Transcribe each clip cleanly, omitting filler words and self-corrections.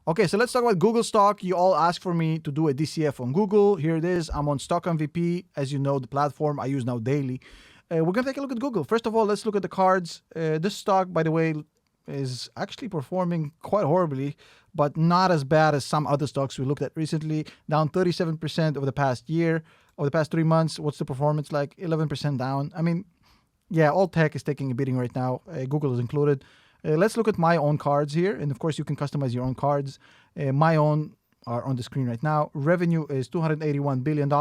Okay, so let's talk about Google stock. You all asked for me to do a DCF on Google. Here it is. I'm on Stock MVP. As you know, the platform I use now daily. We're going to take a look at Google. First of all, let's look at the cards. This stock, by the way, is actually performing quite horribly, but not as bad as some other stocks we looked at recently. Down 37% over the past year. Over the past 3 months, what's the performance like? 11% down. I mean, yeah, all tech is taking a beating right now. Google is included. Let's look at my own cards here. And of course, you can customize your own cards. My own are on the screen right now. Revenue is $281 billion.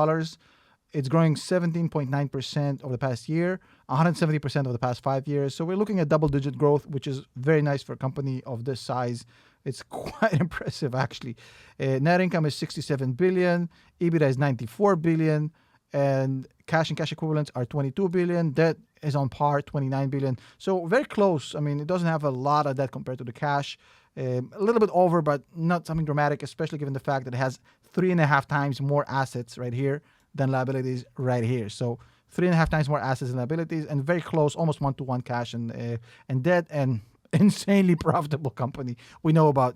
It's growing 17.9% over the past year, 170% over the past 5 years. So we're looking at double-digit growth, which is very nice for a company of this size. It's quite impressive, actually. Net income is $67 billion. EBITDA is $94 billion. And cash and cash equivalents are $22 billion. Debt is on par, $29 billion. So very close. I mean, it doesn't have a lot of debt compared to the cash. A little bit over, but not something dramatic, especially given the fact that it has 3.5 times more assets right here than liabilities right here. So 3.5 times more assets and liabilities, and very close, almost 1-to-1 cash and debt, and insanely profitable company. We know about,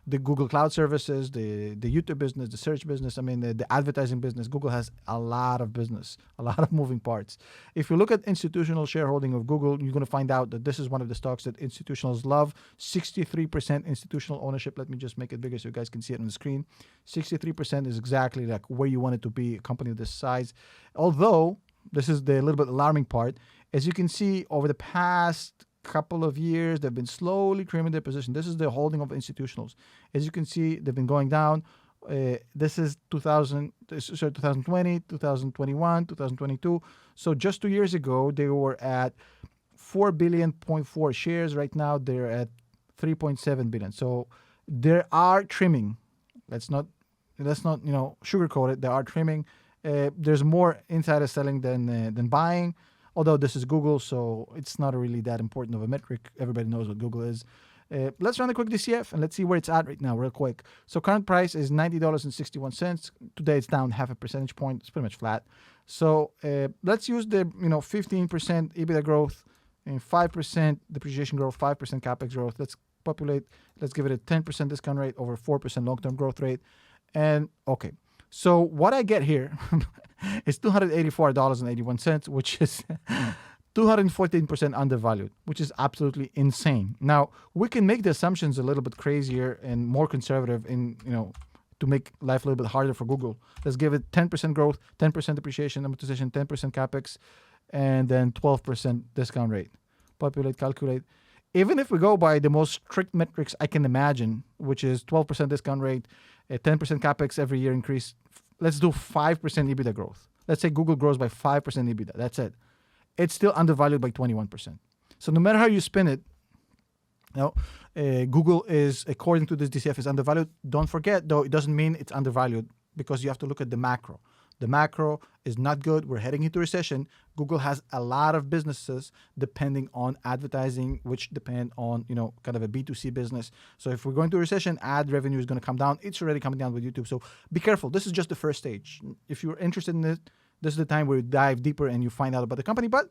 the Google Cloud services, the YouTube business, the search business, the advertising business. Google has a lot of business, a lot of moving parts. If you look at institutional shareholding of Google, you're going to find out that this is one of the stocks that institutionals love. 63% institutional ownership. Let me just make it bigger so you guys can see it on the screen. 63% is exactly like where you want it to be, a company of this size. Although, this is the little bit alarming part, as you can see over the past couple of years, they've been slowly trimming their position. This is the holding of institutionals. As you can see, they've been going down. This is 2020, 2021, 2022. So just 2 years ago, they were at 4 billion, 0.4 shares. Right now, they're at 3.7 billion. So they are trimming. Let's not sugarcoat it. They are trimming. There's more insider selling than buying. Although this is Google, so it's not really that important of a metric. Everybody knows what Google is. Let's run a quick DCF and let's see where it's at right now real quick. So current price is $90.61. Today it's down 0.5 percentage point. It's pretty much flat. So let's use the 15% EBITDA growth and 5% depreciation growth, 5% capex growth. Let's populate. Let's give it a 10% discount rate over 4% long-term growth rate. And okay. So what I get here is $284.81, which is 214% undervalued, which is absolutely insane. Now, we can make the assumptions a little bit crazier and more conservative to make life a little bit harder for Google. Let's give it 10% growth, 10% depreciation, amortization, 10% capex, and then 12% discount rate. Populate, calculate. Even if we go by the most strict metrics I can imagine, which is 12% discount rate, a 10% capex every year increase, let's do 5% EBITDA growth. Let's say Google grows by 5% EBITDA. That's it. It's still undervalued by 21%. So no matter how you spin it, Google is, according to this DCF, is undervalued. Don't forget, though, it doesn't mean it's undervalued because you have to look at the macro. The macro is not good. We're heading into recession. Google has a lot of businesses depending on advertising, which depend on, kind of a B2C business. So if we're going to a recession, ad revenue is going to come down. It's already coming down with YouTube. So be careful. This is just the first stage. If you're interested in it, this is the time where you dive deeper and you find out about the company. But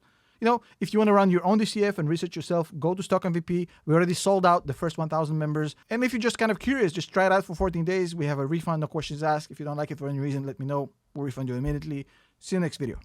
if you want to run your own DCF and research yourself, go to Stock MVP. We already sold out the first 1,000 members. And if you're just kind of curious, just try it out for 14 days. We have a refund, no questions asked. If you don't like it for any reason, let me know. We'll refund you immediately. See you next video.